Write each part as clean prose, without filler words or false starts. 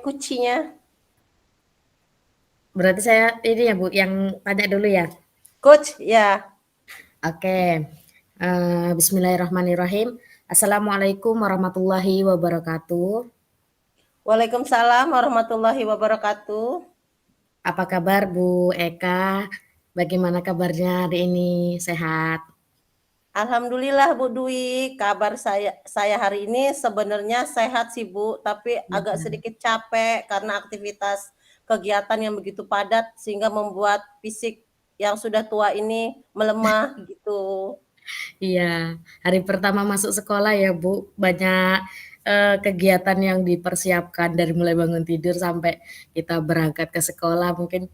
kuncinya. Berarti saya ini ya Bu, yang tanya dulu ya? Coach, ya. Oke. Bismillahirrahmanirrahim. Assalamualaikum warahmatullahi wabarakatuh. Waalaikumsalam warahmatullahi wabarakatuh. Apa kabar Bu Eka? Bagaimana kabarnya hari ini? Sehat? Alhamdulillah Bu Dwi, kabar saya hari ini sebenarnya sehat sih Bu, tapi agak sedikit capek karena aktivitas kegiatan yang begitu padat sehingga membuat fisik yang sudah tua ini melemah gitu. Iya, hari pertama masuk sekolah ya Bu, banyak kegiatan yang dipersiapkan dari mulai bangun tidur sampai kita berangkat ke sekolah. Mungkin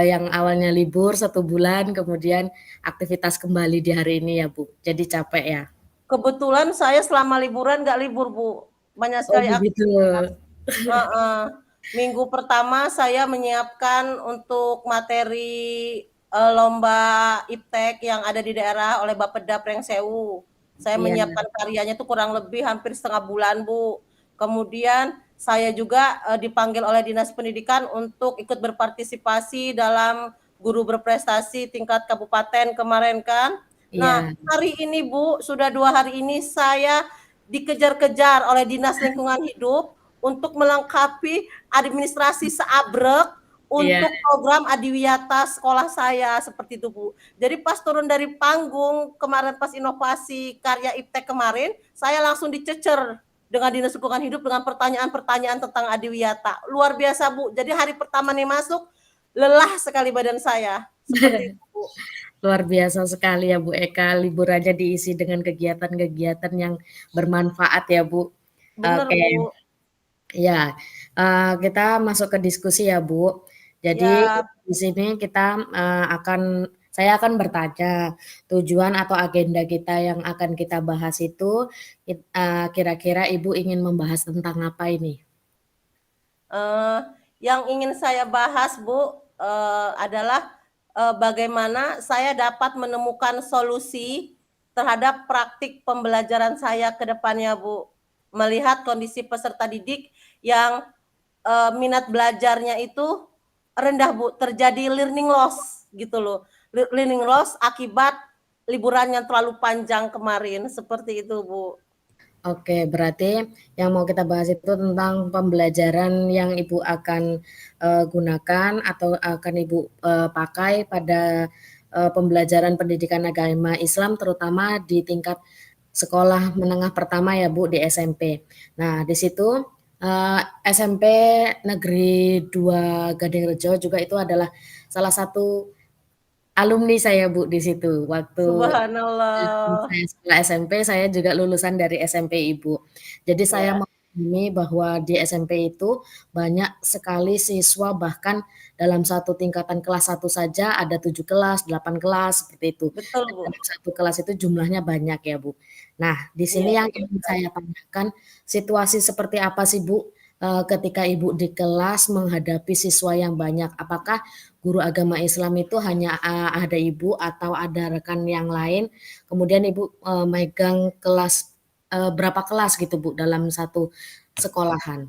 yang awalnya libur 1 bulan, kemudian aktivitas kembali di hari ini ya Bu. Jadi capek ya. Kebetulan saya selama liburan nggak libur Bu, banyak Oh sekali begitu. aktivitas. Heeh. Minggu pertama saya menyiapkan untuk materi lomba IPTEK yang ada di daerah oleh Bapeda Prengsewu. Saya Iya, menyiapkan karyanya itu kurang lebih hampir setengah bulan Bu. Kemudian saya juga dipanggil oleh Dinas Pendidikan untuk ikut berpartisipasi dalam guru berprestasi tingkat kabupaten kemarin kan. Nah, iya, hari ini Bu, sudah 2 hari ini saya dikejar-kejar oleh Dinas Lingkungan Hidup untuk melengkapi administrasi seabrek iya, untuk program adiwiyata sekolah saya, seperti itu Bu. Jadi pas turun dari panggung kemarin pas inovasi karya IPTEK kemarin, saya langsung dicecer dengan Dinas Lingkungan Hidup dengan pertanyaan-pertanyaan tentang adiwiyata. Luar biasa Bu. Jadi hari pertama nih masuk, lelah sekali badan saya. Seperti itu Bu. luar biasa sekali ya Bu Eka, liburannya diisi dengan kegiatan-kegiatan yang bermanfaat ya Bu. Bener Oke, Bu. ya, kita masuk ke diskusi ya Bu. Jadi Ya, di sini kita saya akan bertanya tujuan atau agenda kita yang akan kita bahas itu, kira-kira Ibu ingin membahas tentang apa ini? Eh, yang ingin saya bahas, Bu, adalah bagaimana saya dapat menemukan solusi terhadap praktik pembelajaran saya ke depannya, Bu. Melihat kondisi peserta didik yang minat belajarnya itu rendah, Bu. Terjadi learning loss gitu loh. Learning loss akibat liburan yang terlalu panjang kemarin, seperti itu, Bu. Oke, berarti yang mau kita bahas itu tentang pembelajaran yang Ibu akan gunakan atau akan Ibu pakai pada pembelajaran pendidikan agama Islam, terutama di tingkat sekolah menengah pertama ya Bu, di SMP. Nah, di situ SMP Negeri 2 Gadingrejo juga itu adalah salah satu alumni saya Bu di situ. Waktu Subhanallah. saya sekolah SMP, saya juga lulusan dari SMP Ibu. Jadi saya Ya, memahami bahwa di SMP itu banyak sekali siswa, bahkan dalam satu tingkatan kelas 1 saja ada 7 kelas, 8 kelas, seperti itu. betul, Dan Bu. dalam satu kelas itu jumlahnya banyak ya Bu. Nah, di Iya, sini yang betul ingin sekali. saya tanyakan, situasi seperti apa sih Bu, ketika Ibu di kelas menghadapi siswa yang banyak? Apakah guru agama Islam itu hanya ada Ibu atau ada rekan yang lain? Kemudian Ibu megang kelas berapa kelas gitu Bu dalam satu sekolahan?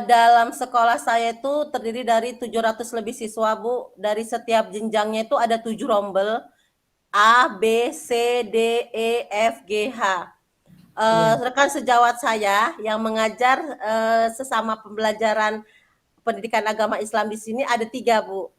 Dalam sekolah saya itu terdiri dari 700 lebih siswa, Bu. Dari setiap jenjangnya itu ada 7 rombel, A, B, C, D, E, F, G, H. Iya, Rekan sejawat saya yang mengajar sesama pembelajaran pendidikan agama Islam di sini ada 3, Bu.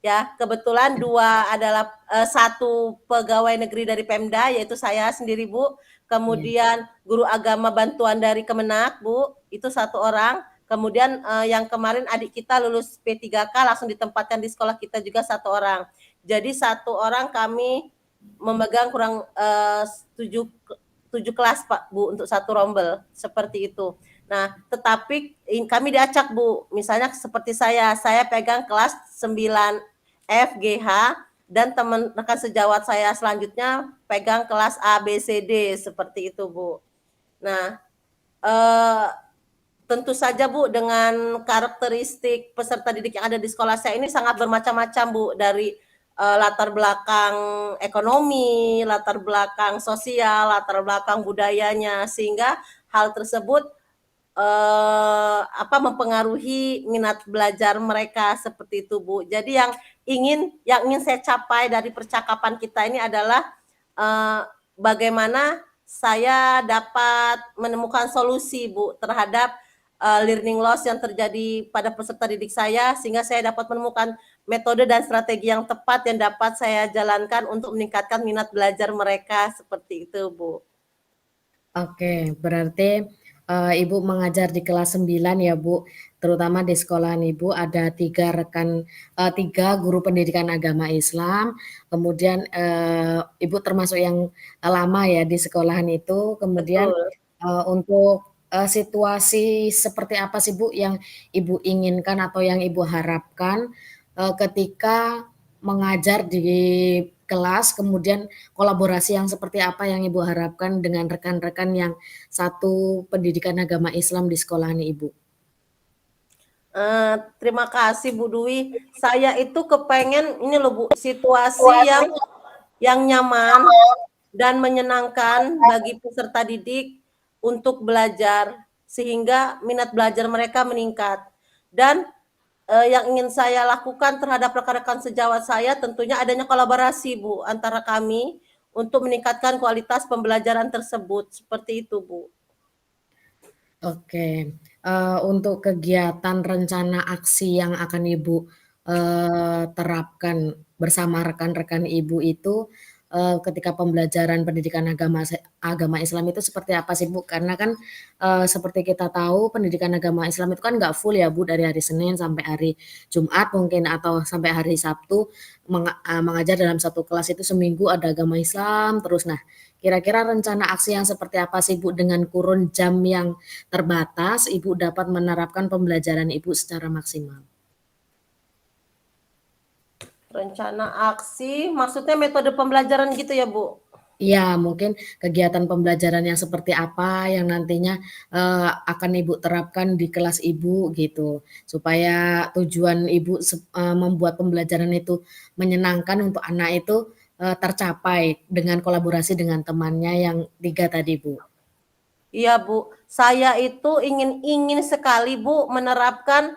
Ya, kebetulan 2 adalah satu pegawai negeri dari Pemda yaitu saya sendiri, Bu. iya. Kemudian guru agama bantuan dari Kemenak, Bu, itu 1 orang. Kemudian yang kemarin adik kita lulus P3K langsung ditempatkan di sekolah kita juga 1 orang. Jadi 1 orang kami memegang kurang 7 7 kelas, Pak, Bu, untuk 1 rombel seperti itu. Nah, tetapi kami diacak, Bu. Misalnya seperti saya pegang kelas 9 F, G, H, dan teman rekan sejawat saya selanjutnya pegang kelas A, B, C, D, seperti itu, Bu. Nah, eh, tentu saja, Bu, dengan karakteristik peserta didik yang ada di sekolah saya ini sangat bermacam-macam, Bu, dari latar belakang ekonomi, latar belakang sosial, latar belakang budayanya, sehingga hal tersebut mempengaruhi minat belajar mereka seperti itu, Bu. Jadi yang ingin saya capai dari percakapan kita ini adalah bagaimana saya dapat menemukan solusi, Bu, terhadap learning loss yang terjadi pada peserta didik saya, sehingga saya dapat menemukan metode dan strategi yang tepat yang dapat saya jalankan untuk meningkatkan minat belajar mereka seperti itu, Bu. Oke, berarti Ibu mengajar di kelas 9 ya, Bu. Terutama di sekolahan Ibu ada 3 guru pendidikan agama Islam, kemudian Ibu termasuk yang lama ya di sekolahan itu, kemudian Betul. untuk situasi seperti apa sih, Bu, yang Ibu inginkan atau yang Ibu harapkan ketika mengajar di kelas, kemudian kolaborasi yang seperti apa yang Ibu harapkan dengan rekan-rekan yang satu pendidikan agama Islam di sekolahan Ibu? Terima kasih Bu Dwi. Saya itu kepengen ini loh Bu, situasi yang nyaman dan menyenangkan bagi peserta didik untuk belajar sehingga minat belajar mereka meningkat. Dan yang ingin saya lakukan terhadap rekan-rekan sejawat saya tentunya adanya kolaborasi Bu antara kami untuk meningkatkan kualitas pembelajaran tersebut. Seperti itu Bu. Oke, untuk kegiatan rencana aksi yang akan Ibu terapkan bersama rekan-rekan Ibu itu ketika pembelajaran pendidikan agama Islam itu seperti apa sih, Bu? Karena kan seperti kita tahu pendidikan agama Islam itu kan nggak full ya, Bu, dari hari Senin sampai hari Jumat mungkin atau sampai hari Sabtu mengajar dalam satu kelas itu seminggu ada agama Islam terus. Nah, kira-kira rencana aksi yang seperti apa sih, Bu, dengan kurun jam yang terbatas Ibu dapat menerapkan pembelajaran Ibu secara maksimal? Rencana aksi, maksudnya metode pembelajaran gitu ya, Bu? Iya, mungkin kegiatan pembelajaran yang seperti apa yang nantinya akan Ibu terapkan di kelas Ibu gitu, supaya tujuan Ibu membuat pembelajaran itu menyenangkan untuk anak itu tercapai dengan kolaborasi dengan temannya yang 3 tadi, Bu. Iya, Bu. Saya itu ingin sekali, Bu, menerapkan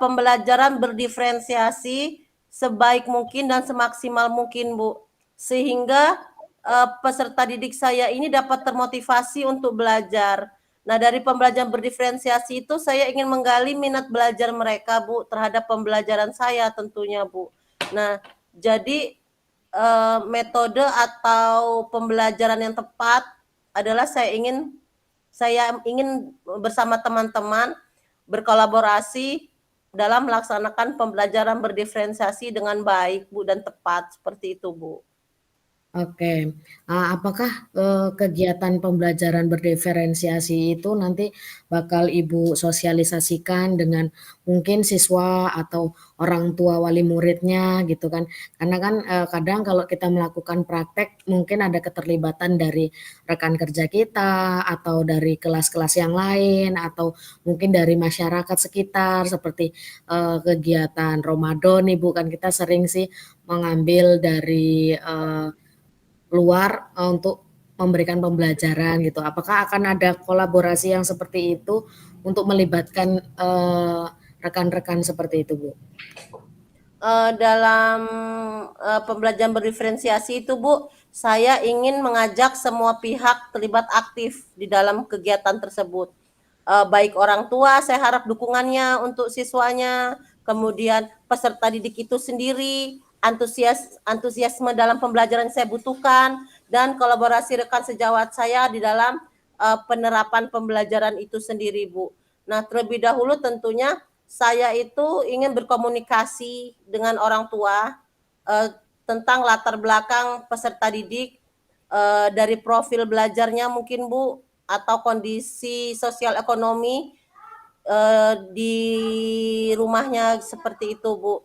pembelajaran berdiferensiasi sebaik mungkin dan semaksimal mungkin, Bu. Sehingga peserta didik saya ini dapat termotivasi untuk belajar. Nah, dari pembelajaran berdiferensiasi itu saya ingin menggali minat belajar mereka, Bu, terhadap pembelajaran saya tentunya, Bu. Nah, jadi metode atau pembelajaran yang tepat adalah saya ingin bersama teman-teman berkolaborasi dalam melaksanakan pembelajaran berdiferensiasi dengan baik, Bu, dan tepat seperti itu, Bu. Oke, apakah kegiatan pembelajaran berdiferensiasi itu nanti bakal Ibu sosialisasikan dengan mungkin siswa atau orang tua wali muridnya gitu kan? Karena kan kadang kalau kita melakukan praktek mungkin ada keterlibatan dari rekan kerja kita atau dari kelas-kelas yang lain atau mungkin dari masyarakat sekitar seperti kegiatan Ramadan Ibu kan kita sering sih mengambil dari luar untuk memberikan pembelajaran gitu. Apakah akan ada kolaborasi yang seperti itu untuk melibatkan rekan-rekan seperti itu, Bu? Dalam pembelajaran berdiferensiasi itu, Bu, saya ingin mengajak semua pihak terlibat aktif di dalam kegiatan tersebut. Baik orang tua, saya harap dukungannya untuk siswanya, kemudian peserta didik itu sendiri, antusiasme dalam pembelajaran saya butuhkan, dan kolaborasi rekan sejawat saya di dalam penerapan pembelajaran itu sendiri, Bu. Nah, terlebih dahulu tentunya saya itu ingin berkomunikasi dengan orang tua tentang latar belakang peserta didik, dari profil belajarnya mungkin, Bu, atau kondisi sosial ekonomi di rumahnya seperti itu, Bu.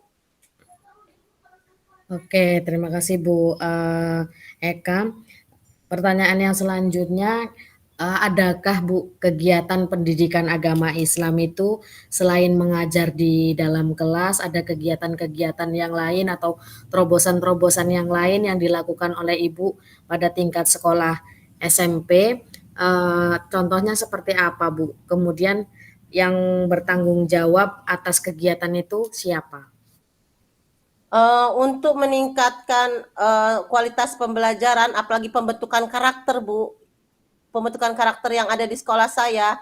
Oke, terima kasih Bu Eka. Pertanyaan yang selanjutnya, adakah Bu kegiatan pendidikan agama Islam itu selain mengajar di dalam kelas, ada kegiatan-kegiatan yang lain atau terobosan-terobosan yang lain yang dilakukan oleh Ibu pada tingkat sekolah SMP Contohnya seperti apa, Bu? Kemudian yang bertanggung jawab atas kegiatan itu siapa? Untuk meningkatkan, kualitas pembelajaran apalagi pembentukan karakter, Bu, pembentukan karakter yang ada di sekolah saya,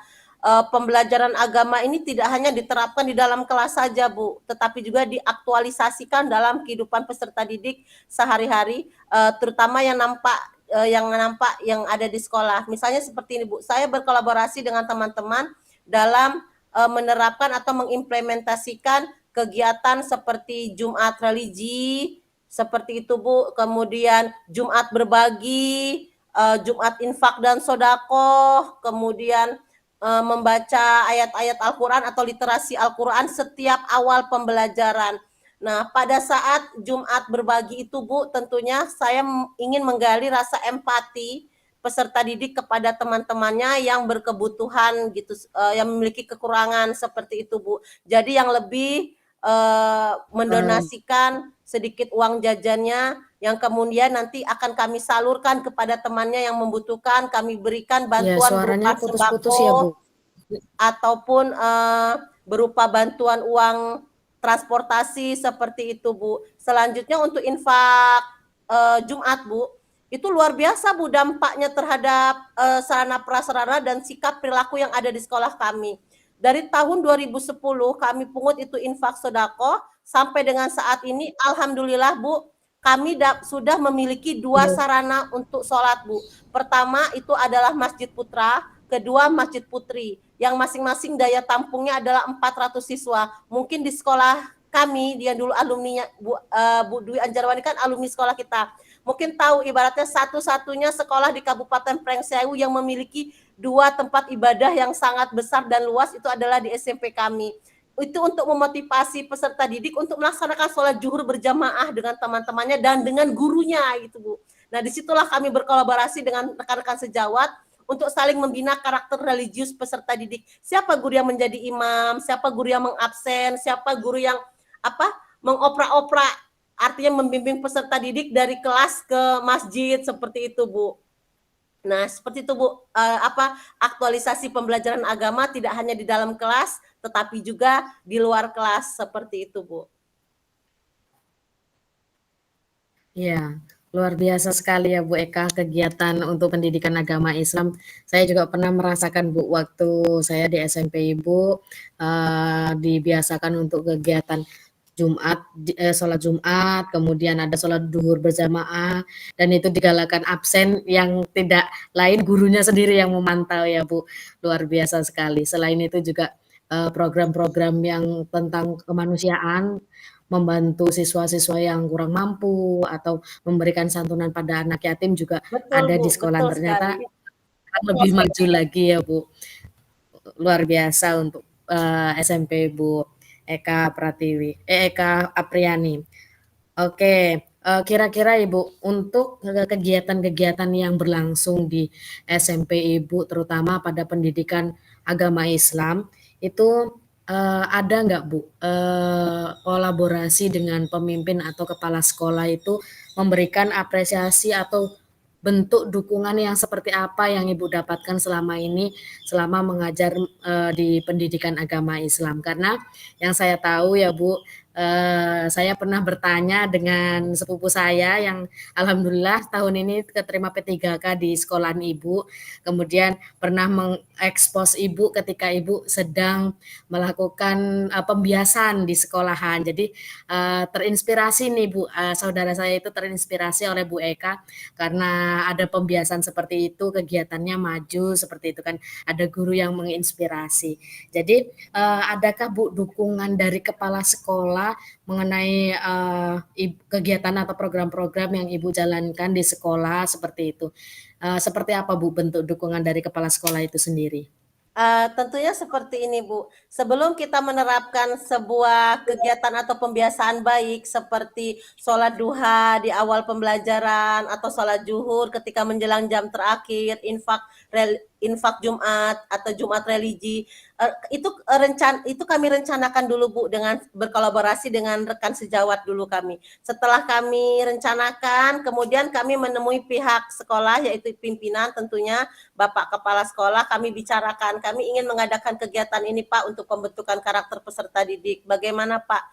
pembelajaran agama ini tidak hanya diterapkan di dalam kelas saja, Bu, tetapi juga diaktualisasikan dalam kehidupan peserta didik sehari-hari, terutama yang nampak yang ada di sekolah. Misalnya seperti ini, Bu, saya berkolaborasi dengan teman-teman dalam, menerapkan atau mengimplementasikan kegiatan seperti Jumat religi, seperti itu, Bu, kemudian Jumat berbagi, Jumat infak dan sodakoh, kemudian membaca ayat-ayat Al-Quran atau literasi Al-Quran setiap awal pembelajaran. Nah, pada saat Jumat berbagi itu, Bu, tentunya saya ingin menggali rasa empati peserta didik kepada teman-temannya yang berkebutuhan gitu, yang memiliki kekurangan seperti itu, Bu. Jadi yang lebih mendonasikan sedikit uang jajannya yang kemudian nanti akan kami salurkan kepada temannya yang membutuhkan, kami berikan Ya, bantuan suaranya berupa putus-putus ya, Bu. sembako ataupun berupa bantuan uang transportasi seperti itu, Bu. Selanjutnya untuk infak Jumat, Bu, itu luar biasa, Bu, dampaknya terhadap sarana prasarana dan sikap perilaku yang ada di sekolah kami. Dari tahun 2010 kami pungut itu infak sodako sampai dengan saat ini, alhamdulillah, Bu, kami sudah memiliki 2 Iya. sarana untuk sholat, Bu. Pertama itu adalah Masjid Putra, kedua Masjid Putri, yang masing-masing daya tampungnya adalah 400 siswa. Mungkin di sekolah kami, dia dulu alumninya Bu Dwi Anjarwani kan alumni sekolah kita. Mungkin tahu ibaratnya satu-satunya sekolah di Kabupaten Prengsewu yang memiliki 2 tempat ibadah yang sangat besar dan luas itu adalah di SMP kami. Itu untuk memotivasi peserta didik untuk melaksanakan sholat zuhur berjamaah dengan teman-temannya dan dengan gurunya gitu, Bu. Nah, disitulah kami berkolaborasi dengan rekan-rekan sejawat untuk saling membina karakter religius peserta didik. Siapa guru yang menjadi imam, siapa guru yang mengabsen, siapa guru yang mengoprak-oprak, artinya membimbing peserta didik dari kelas ke masjid seperti itu, Bu. Nah, seperti itu, Bu, aktualisasi pembelajaran agama tidak hanya di dalam kelas, tetapi juga di luar kelas, seperti itu, Bu. Ya, luar biasa sekali ya Bu Eka kegiatan untuk pendidikan agama Islam. Saya juga pernah merasakan Bu waktu saya di SMP Ibu dibiasakan untuk kegiatan Jumat, sholat Jumat, kemudian ada sholat duhur berjamaah, dan itu digalakan absen yang tidak lain gurunya sendiri yang memantau ya Bu. Luar biasa sekali. Selain itu juga program-program yang tentang kemanusiaan, membantu siswa-siswa yang kurang mampu atau memberikan santunan pada anak yatim juga Betul, ada Bu, di sekolah. betul sekali. Ternyata lebih maju lagi ya Bu. Luar biasa untuk SMP Bu Eka Apriani. Oke, kira-kira Ibu untuk kegiatan-kegiatan yang berlangsung di SMP Ibu terutama pada pendidikan agama Islam itu ada nggak Bu kolaborasi dengan pemimpin atau kepala sekolah itu memberikan apresiasi atau bentuk dukungan yang seperti apa yang Ibu dapatkan selama ini selama mengajar di pendidikan agama Islam? Karena yang saya tahu ya Bu, saya pernah bertanya dengan sepupu saya yang alhamdulillah tahun ini keterima P3K di sekolahan Ibu, kemudian pernah mengekspos Ibu ketika Ibu sedang melakukan pembiasan di sekolahan. Jadi terinspirasi nih Bu, saudara saya itu terinspirasi oleh Bu Eka karena ada pembiasan seperti itu, kegiatannya maju seperti itu kan, ada guru yang menginspirasi. Jadi adakah Bu dukungan dari kepala sekolah mengenai kegiatan atau program-program yang Ibu jalankan di sekolah seperti itu? Seperti apa Bu bentuk dukungan dari kepala sekolah itu sendiri? Tentunya seperti ini, Bu. Sebelum kita menerapkan sebuah kegiatan atau pembiasaan baik seperti sholat duha di awal pembelajaran atau sholat zuhur ketika menjelang jam terakhir, infak Jumat atau Jumat religi. Itu kami rencanakan dulu Bu dengan berkolaborasi dengan rekan sejawat dulu kami. Setelah kami rencanakan, kemudian kami menemui pihak sekolah yaitu pimpinan tentunya Bapak Kepala Sekolah, kami bicarakan, kami ingin mengadakan kegiatan ini Pak untuk pembentukan karakter peserta didik. Bagaimana Pak?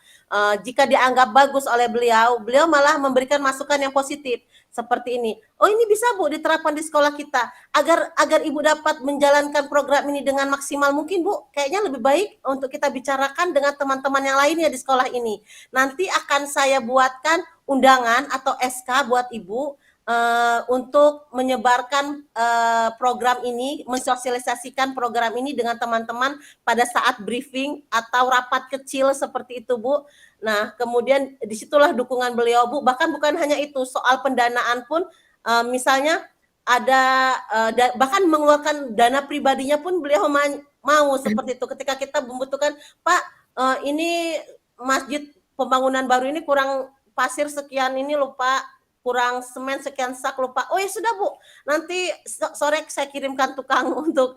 Jika dianggap bagus oleh beliau, beliau malah memberikan masukan yang positif seperti ini. Oh ini bisa Bu diterapkan di sekolah kita agar Ibu dapat menjalankan program ini dengan maksimal mungkin Bu. Kayaknya lebih baik untuk kita bicarakan dengan teman-teman yang lainnya di sekolah ini. Nanti akan saya buatkan undangan atau SK buat Ibu untuk menyebarkan program ini, mensosialisasikan program ini dengan teman-teman pada saat briefing atau rapat kecil seperti itu Bu. Nah kemudian disitulah dukungan beliau Bu, bahkan bukan hanya itu, soal pendanaan pun misalnya ada bahkan mengeluarkan dana pribadinya pun beliau mau seperti itu ketika kita membutuhkan Pak ini masjid pembangunan baru ini kurang pasir sekian ini loh Pak, kurang semen sekian sak lupa. Oh ya sudah Bu, nanti sore saya kirimkan tukang untuk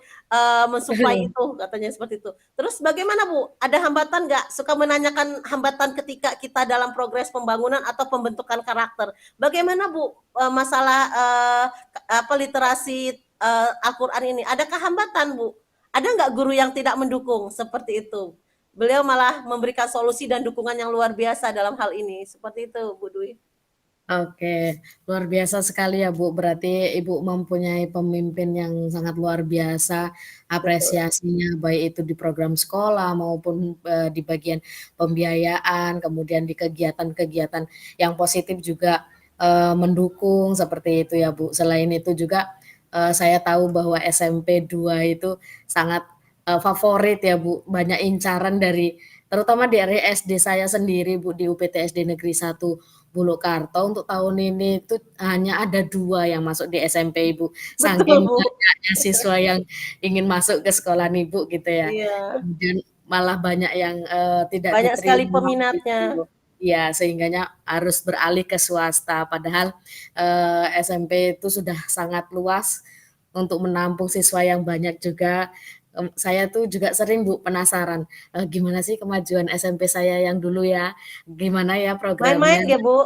mensuplai itu katanya seperti itu. Terus bagaimana Bu? Ada hambatan nggak? Suka menanyakan hambatan ketika kita dalam progres pembangunan atau pembentukan karakter. Bagaimana Bu masalah literasi Al-Quran ini? Adakah hambatan Bu? Ada nggak guru yang tidak mendukung seperti itu? Beliau malah memberikan solusi dan dukungan yang luar biasa dalam hal ini. Seperti itu Bu Dwi. Oke, luar biasa sekali ya Bu. Berarti Ibu mempunyai pemimpin yang sangat luar biasa, Betul. apresiasinya baik itu di program sekolah maupun di bagian pembiayaan, kemudian di kegiatan-kegiatan yang positif juga mendukung seperti itu ya Bu. Selain itu juga saya tahu bahwa SMP 2 itu sangat favorit ya Bu, banyak incaran dari terutama dari SD saya sendiri Bu, di UPT SD Negeri 1 Bulukarto untuk tahun ini itu hanya ada 2 yang masuk di SMP Ibu, Betul saking Bu. banyaknya siswa yang ingin masuk ke sekolahan Ibu gitu ya. Iya. Kemudian malah banyak yang tidak Banyak sekali diterima peminatnya. gitu. Ya, sehingganya harus beralih ke swasta, padahal SMP itu sudah sangat luas untuk menampung siswa yang banyak juga. Saya tuh juga sering Bu penasaran, gimana sih kemajuan SMP saya yang dulu ya, gimana ya Main-main programnya. nggak Bu?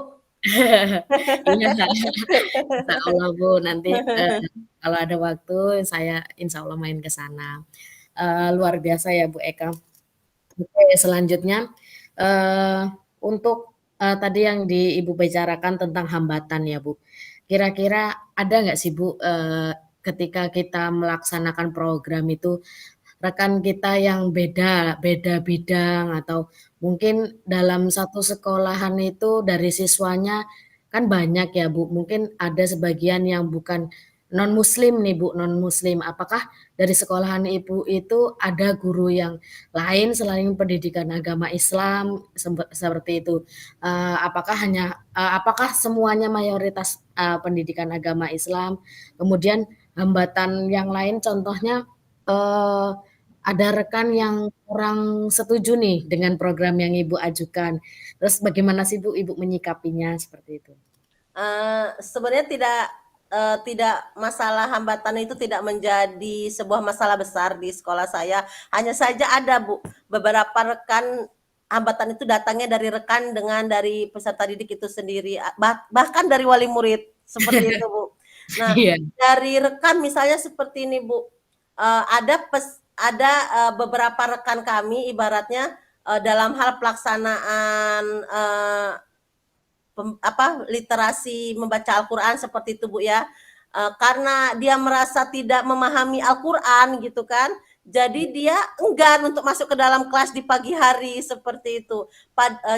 Iya, insya Allah Bu, nanti kalau ada waktu saya insya Allah main ke sana. Luar biasa ya Bu Eka. Oke, selanjutnya untuk tadi yang Ibu bicarakan tentang hambatan ya Bu. Kira-kira ada nggak sih Bu ketika kita melaksanakan program itu rekan kita yang beda bidang atau mungkin dalam satu sekolahan itu dari siswanya kan banyak ya Bu, mungkin ada sebagian yang bukan non-muslim nih Bu, non-muslim. Apakah dari sekolahan Ibu itu ada guru yang lain selain pendidikan agama Islam seperti itu? Apakah semuanya mayoritas pendidikan agama Islam? Kemudian hambatan yang lain contohnya eee ada rekan yang kurang setuju nih dengan program yang Ibu ajukan. Terus bagaimana sih Bu, Ibu menyikapinya seperti itu? Sebenarnya tidak masalah hambatan itu tidak menjadi sebuah masalah besar di sekolah saya. Hanya saja ada Bu, beberapa rekan hambatan itu datangnya dari rekan dengan dari peserta didik itu sendiri, bahkan dari wali murid, seperti itu Bu. Nah, Iya. dari rekan misalnya seperti ini Bu, beberapa rekan kami ibaratnya dalam hal pelaksanaan literasi membaca Al-Quran seperti itu Bu ya. Karena dia merasa tidak memahami Al-Quran gitu kan, jadi dia enggan untuk masuk ke dalam kelas di pagi hari seperti itu.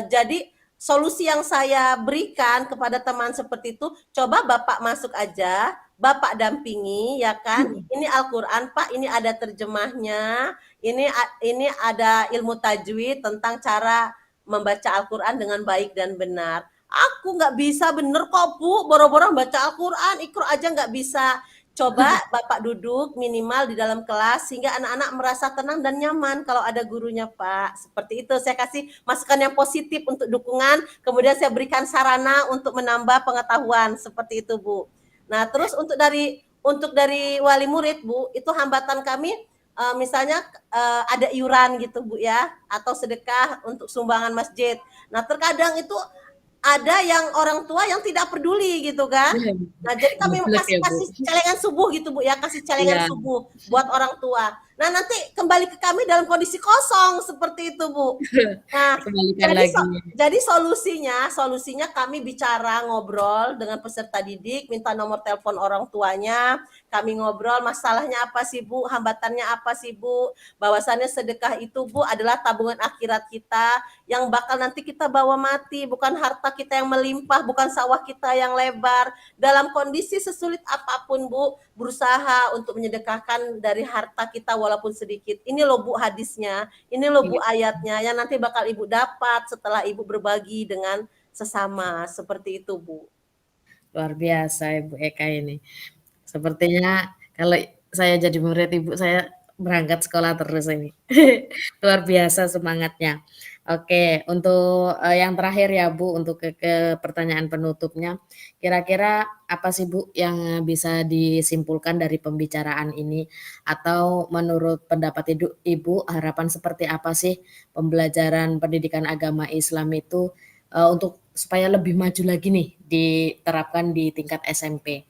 Jadi solusi yang saya berikan kepada teman seperti itu, coba Bapak masuk aja, Bapak dampingi ya kan. Ini Al-Quran Pak, ini ada terjemahnya, ini ada ilmu tajwid tentang cara membaca Al-Quran dengan baik dan benar. Aku nggak bisa bener kok Bu, boro-boro baca Al-Quran, Iqra aja nggak bisa. Coba Bapak duduk minimal di dalam kelas sehingga anak-anak merasa tenang dan nyaman kalau ada gurunya Pak. Seperti itu, saya kasih masukan yang positif untuk dukungan, kemudian saya berikan sarana untuk menambah pengetahuan, seperti itu Bu. Nah terus untuk dari untuk dari wali murid Bu, itu hambatan kami misalnya ada iuran gitu Bu ya, atau sedekah untuk sumbangan masjid. Nah terkadang itu ada yang orang tua yang tidak peduli gitu kan. Iya, Nah, jadi kami mutlak kasih ya, Bu? kasih celengan subuh gitu, Bu, ya, kasih celengan Iya, subuh buat orang tua. Nah, nanti kembali ke kami dalam kondisi kosong seperti itu, Bu. Nah, kembalikan jadi lagi. jadi solusinya kami bicara ngobrol dengan peserta didik, minta nomor telepon orang tuanya, kami ngobrol masalahnya apa sih Bu, hambatannya apa sih Bu, bahwasannya sedekah itu Bu adalah tabungan akhirat kita yang bakal nanti kita bawa mati, bukan harta kita yang melimpah, bukan sawah kita yang lebar. Dalam kondisi sesulit apapun Bu, berusaha untuk menyedekahkan dari harta kita walaupun sedikit. Ini loh Bu hadisnya, ini loh Bu Iya, ayatnya yang nanti bakal Ibu dapat setelah Ibu berbagi dengan sesama. Seperti itu Bu. luar biasa Ibu Eka ini. Sepertinya kalau saya jadi murid Ibu, saya berangkat sekolah terus ini. Luar biasa semangatnya. Oke, untuk, yang terakhir ya Bu, untuk ke pertanyaan penutupnya, kira-kira apa sih Bu yang bisa disimpulkan dari pembicaraan ini? Atau menurut pendapat Ibu, harapan seperti apa sih pembelajaran pendidikan agama Islam itu, untuk supaya lebih maju lagi nih diterapkan di tingkat SMP?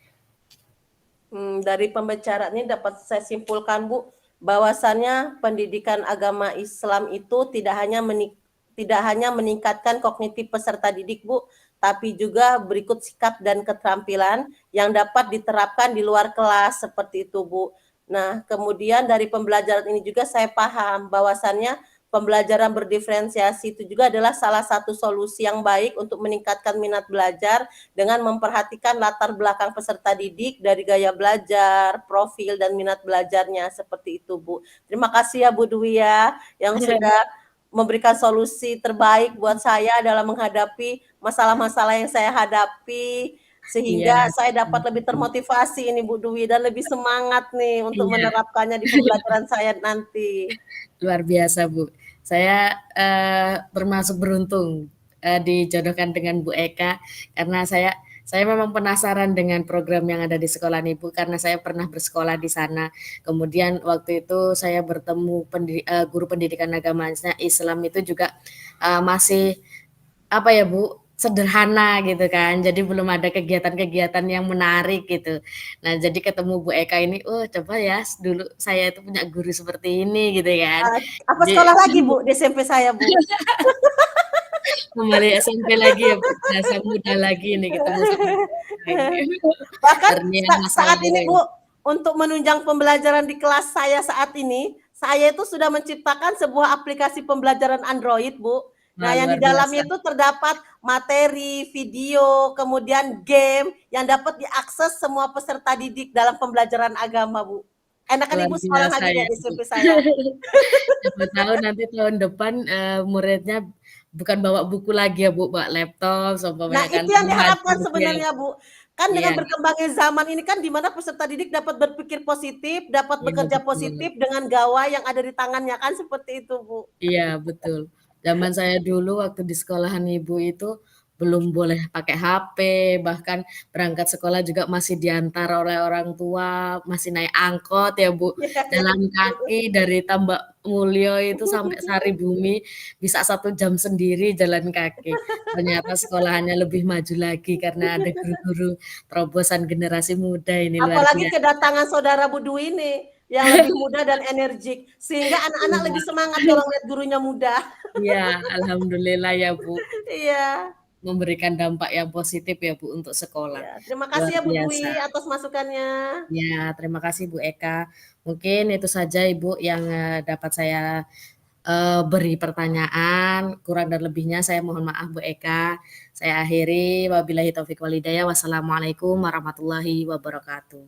Dari pembicaraan ini dapat saya simpulkan Bu, bahwasannya pendidikan agama Islam itu tidak hanya meningkatkan kognitif peserta didik Bu, tapi juga berikut sikap dan keterampilan yang dapat diterapkan di luar kelas seperti itu Bu. Nah, kemudian dari pembelajaran ini juga saya paham bahwasannya pembelajaran berdiferensiasi itu juga adalah salah satu solusi yang baik untuk meningkatkan minat belajar dengan memperhatikan latar belakang peserta didik dari gaya belajar, profil, dan minat belajarnya seperti itu Bu. Terima kasih ya Bu Dwi ya yang sudah memberikan solusi terbaik buat saya dalam menghadapi masalah-masalah yang saya hadapi Iya, sehingga saya dapat lebih termotivasi ini Bu Dwi dan lebih semangat nih untuk iya, menerapkannya di pembelajaran saya nanti. luar biasa, Bu. Saya, termasuk beruntung, dijodohkan dengan Bu Eka, karena saya memang penasaran dengan program yang ada di sekolahan Ibu, karena saya pernah bersekolah di sana. Kemudian waktu itu saya bertemu guru pendidikan agamanya Islam itu juga, masih apa ya Bu, sederhana gitu kan, jadi belum ada kegiatan-kegiatan yang menarik gitu. Nah, jadi ketemu Bu Eka ini, oh coba ya dulu saya itu punya guru seperti ini gitu kan. Apa Jadi sekolah lagi Bu di SMP saya Bu? kembali SMP lagi ya Bu, berasa muda lagi nih ketemu sama Bu Eka ini. Bahkan Terngiang masa saat lalu ini ini. Bu, untuk menunjang pembelajaran di kelas saya saat ini, saya itu sudah menciptakan sebuah aplikasi pembelajaran Android Bu. Nah, Wah, yang di luar biasa. dalamnya itu terdapat materi, video, kemudian game yang dapat diakses semua peserta didik dalam pembelajaran agama Bu. Enakan Luar Ibu sekolah biasa lagi deh ya, di Bu. SMP saya. Siapa tahu nanti tahun depan, muridnya bukan bawa buku lagi ya, Bu, bawa laptop, Nah, seumpamanya kan itu yang maju diharapkan gitu ya. sebenarnya, Bu. Kan Iya, dengan berkembangnya zaman ini kan di mana peserta didik dapat berpikir positif, dapat iya bekerja betul. positif dengan gawai yang ada di tangannya kan seperti itu, Bu. Iya, betul. Zaman saya dulu waktu di sekolahan Ibu itu belum boleh pakai HP, bahkan berangkat sekolah juga masih diantar oleh orang tua, masih naik angkot ya, Bu. Iya, Jalan kaki dari Tambak Mulyo itu sampai Saribumi bisa 1 jam sendiri jalan kaki. Ternyata sekolahannya lebih maju lagi karena ada guru-guru terobosan generasi muda ini luar apalagi biasa. kedatangan saudara Bu Dwi ini yang lebih muda dan energik, sehingga anak-anak lebih Iya, semangat kalau ngeliat gurunya muda. iya, alhamdulillah ya, Bu. Iya. Memberikan dampak yang positif ya Bu untuk sekolah. Iya, terima Luar kasih ya Bu biasa. Dwi atas masukannya. Ya, terima kasih Bu Eka. Mungkin itu saja Ibu yang, dapat saya, beri pertanyaan, kurang dan lebihnya saya mohon maaf Bu Eka. Saya akhiri, wabillahi taufik wal hidayah, wassalamualaikum warahmatullahi wabarakatuh.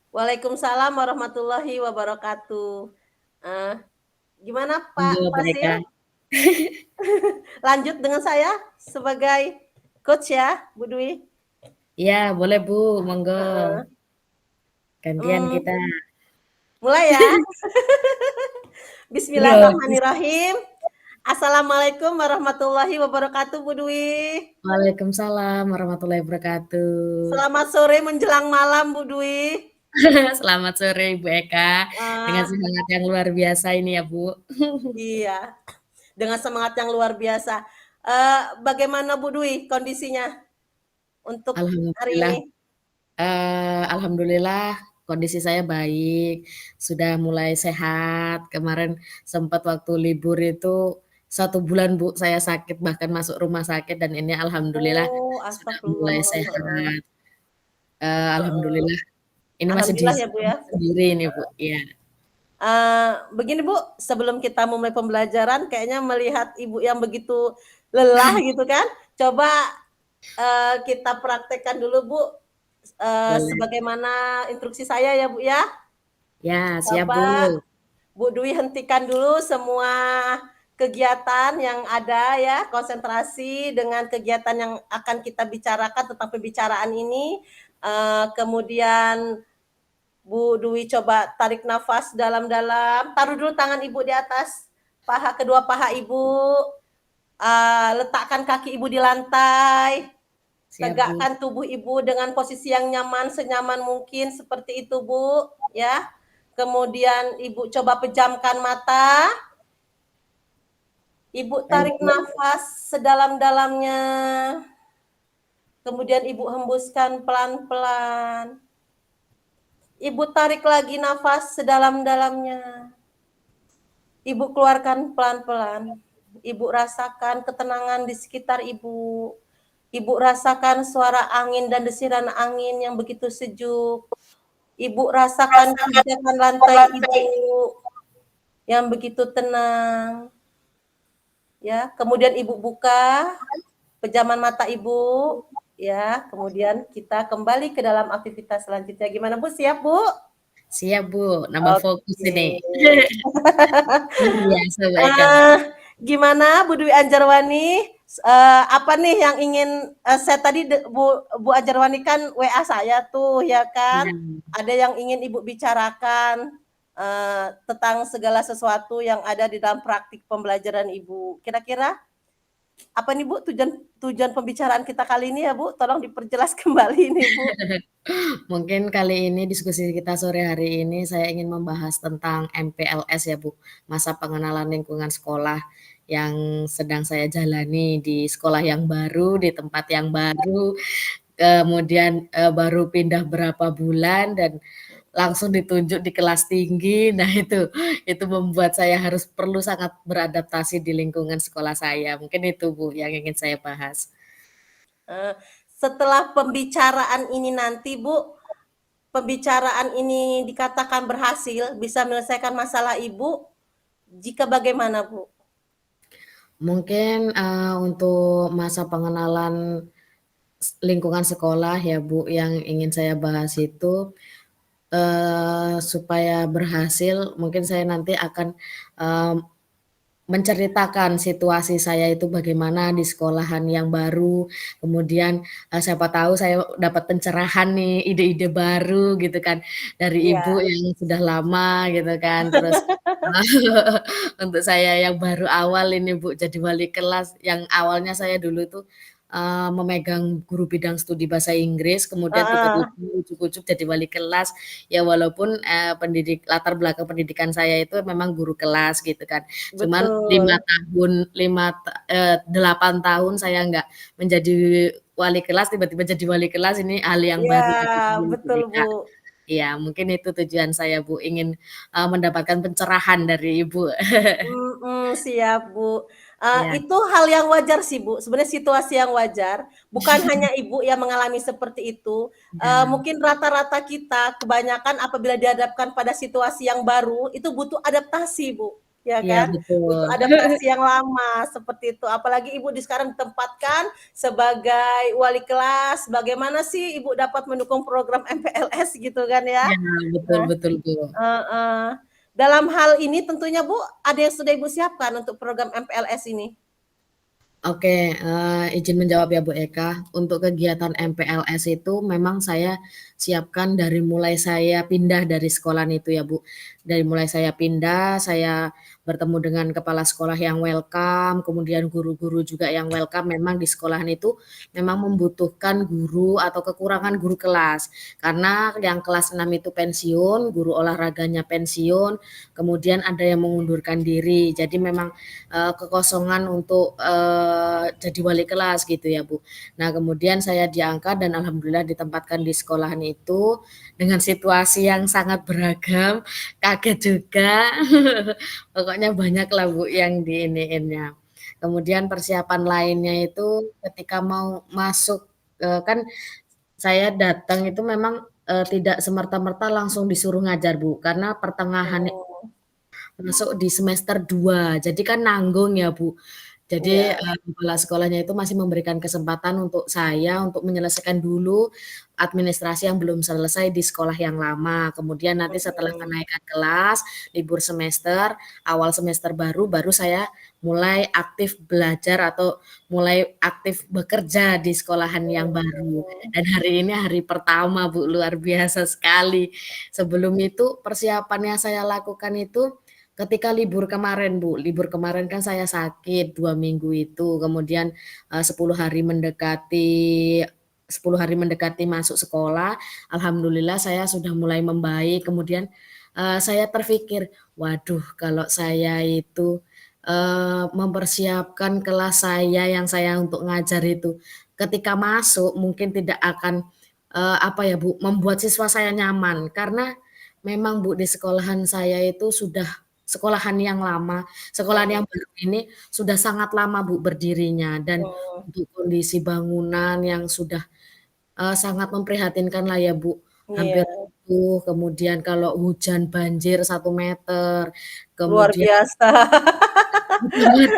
Waalaikumsalam warahmatullahi wabarakatuh. Eh, gimana Monggo Pak Bu Fasil? Eka. Lanjut dengan saya sebagai coach ya, Bu Dwi. Iya boleh Bu, monggo. Heeh. Gantian Mmm, kita. mulai ya. Yo, Bismillahirrahmanirrahim. Assalamualaikum warahmatullahi wabarakatuh, Bu Dwi. waalaikumsalam warahmatullahi wabarakatuh. Selamat sore menjelang malam, Bu Dwi. Selamat sore Ibu Eka, dengan Ah, semangat yang luar biasa ini ya Bu. iya, dengan semangat yang luar biasa. Bagaimana Bu Dwi kondisinya untuk hari Alhamdulillah, ini? alhamdulillah kondisi saya baik, sudah mulai sehat. Kemarin sempat waktu libur itu 1 bulan Bu, saya sakit bahkan masuk rumah sakit dan ini alhamdulillah Oh, sudah mulai astagfirullah, heeh, sehat. heeh. Alhamdulillah ini masih di Alhamdulillah ya Bu ya. rumah sendiri ini Bu, iya. Begini Bu, sebelum kita memulai pembelajaran kayaknya melihat Ibu yang begitu lelah gitu kan, coba, kita praktekkan dulu Bu, Boleh. sebagaimana instruksi saya ya Bu ya. Ya, siap Coba Bu. Bu Dwi hentikan dulu semua kegiatan yang ada ya, konsentrasi dengan kegiatan yang akan kita bicarakan tentang pembicaraan ini, kemudian Bu Dwi coba tarik nafas dalam-dalam, taruh dulu tangan Ibu di atas paha kedua paha Ibu, letakkan kaki Ibu di lantai, Siap Bu. tegakkan tubuh Ibu dengan posisi yang nyaman, senyaman mungkin seperti itu Bu, ya. Kemudian Ibu coba pejamkan mata, Ibu Baik tarik Bu. nafas sedalam-dalamnya, kemudian Ibu hembuskan pelan-pelan. Ibu tarik lagi nafas sedalam-dalamnya. Ibu keluarkan pelan-pelan. Ibu rasakan ketenangan di sekitar Ibu. Ibu rasakan suara angin dan desiran angin yang begitu sejuk. Ibu rasakan pijakan lantai Ibu yang begitu tenang. Ya, kemudian Ibu buka pejaman mata Ibu, ya. Kemudian kita kembali ke dalam aktivitas selanjutnya. Gimana Bu, siap Bu? Siap Bu, nambah fokus Oke. ini. Luar biasa Bu Eka. Ah, gimana Bu Dwi Anjarwani? Apa nih yang ingin saya tadi Bu Anjarwani kan WA saya tuh ya kan? Iya. Ada yang ingin Ibu bicarakan tentang segala sesuatu yang ada di dalam praktik pembelajaran Ibu. Kira-kira apa nih Bu tujuan tujuan pembicaraan kita kali ini ya Bu? Tolong diperjelas kembali ini Bu. Mungkin kali ini diskusi kita sore hari ini saya ingin membahas tentang MPLS ya Bu, masa pengenalan lingkungan sekolah yang sedang saya jalani di sekolah yang baru, di tempat yang baru, kemudian, baru pindah berapa bulan dan langsung ditunjuk di kelas tinggi. Nah itu membuat saya harus perlu sangat beradaptasi di lingkungan sekolah saya. Mungkin itu Bu yang ingin saya bahas. Eh, Setelah pembicaraan ini nanti Bu, pembicaraan ini dikatakan berhasil, bisa menyelesaikan masalah Ibu, jika bagaimana Bu? Mungkin, untuk masa pengenalan lingkungan sekolah ya Bu, yang ingin saya bahas itu, supaya berhasil mungkin saya nanti akan, eee, menceritakan situasi saya itu bagaimana di sekolahan yang baru, kemudian, siapa tahu saya dapat pencerahan nih, ide-ide baru gitu kan, dari ibu Iya, yang sudah lama gitu kan. Terus, untuk saya yang baru awal ini Bu, jadi wali kelas, yang awalnya saya dulu tuh, memegang guru bidang studi bahasa Inggris, kemudian heeh, tiba-tiba ujuk-ujuk jadi wali kelas, ya walaupun, latar belakang pendidikan saya itu memang guru kelas gitu kan. Cuman betul. 8 tahun saya nggak menjadi wali kelas, tiba-tiba jadi wali kelas, ini hal yang Iya, baru bagi saya gitu betul nih, Bu. Kak. Iya, mungkin itu tujuan saya, Bu, ingin, mendapatkan pencerahan dari Ibu. Mhm, siap Bu. Iya, Itu hal yang wajar sih Bu, sebenarnya situasi yang wajar, bukan hanya Ibu yang mengalami seperti itu, iya, mungkin rata-rata kita kebanyakan apabila dihadapkan pada situasi yang baru, itu butuh adaptasi Bu, ya iya kan? Butuh betul. adaptasi yang lama, seperti itu. Apalagi Ibu sekarang ditempatkan sebagai wali kelas, bagaimana sih Ibu dapat mendukung program MPLS gitu kan ya? Iya, betul Nah, betul, Bu. heeh. Dalam hal ini tentunya Bu, ada yang sudah Ibu siapkan untuk program MPLS ini? Oke, izin menjawab ya Bu Eka. Untuk kegiatan MPLS itu memang saya siapkan dari mulai saya pindah dari sekolahan itu ya Bu. Dari mulai saya pindah, saya bertemu dengan kepala sekolah yang welcome, kemudian guru-guru juga yang welcome. Memang di sekolahan itu memang membutuhkan guru atau kekurangan guru kelas. Karena yang kelas 6 itu pensiun, guru olahraganya pensiun, kemudian ada yang mengundurkan diri. Jadi memang kekosongan untuk jadi wali kelas gitu ya Bu. Nah kemudian saya diangkat dan alhamdulillah ditempatkan di sekolahan itu dengan situasi yang sangat beragam, kaget juga. Pokoknya banyak lah Bu yang diiniinnya. Kemudian persiapan lainnya itu ketika mau masuk, kan saya datang itu memang, tidak semerta-merta langsung disuruh ngajar Bu, karena pertengahan Oh, masuk di semester 2, jadi kan nanggung ya Bu. Jadi, iya. kepala sekolahnya itu masih memberikan kesempatan untuk saya untuk menyelesaikan dulu administrasi yang belum selesai di sekolah yang lama. Kemudian nanti setelah Mhm. kenaikan kelas, libur semester, awal semester baru saya mulai aktif belajar atau mulai aktif bekerja di sekolahan yang baru. Oh, Dan hari ini hari pertama Bu, luar biasa sekali. Sebelum itu persiapan yang saya lakukan itu ketika libur kemarin Bu, libur kemarin kan saya sakit 2 minggu itu, kemudian, 10 hari mendekati 10 hari mendekati masuk sekolah, alhamdulillah saya sudah mulai membaik, kemudian, saya terpikir, "Waduh kalau saya itu, mempersiapkan kelas saya yang saya untuk ngajar itu, ketika masuk mungkin tidak akan, apa ya Bu, membuat siswa saya nyaman." Karena memang Bu, di sekolahan saya itu sudah sekolahan yang lama, sekolahan yang mhm, baru ini sudah sangat lama Bu berdirinya dan mhm. untuk kondisi bangunan yang sudah, sangat memprihatinkan lah ya Bu, hampir Iya, runtuh, kemudian kalau hujan banjir 1 meter, luar kemudian biasa. banget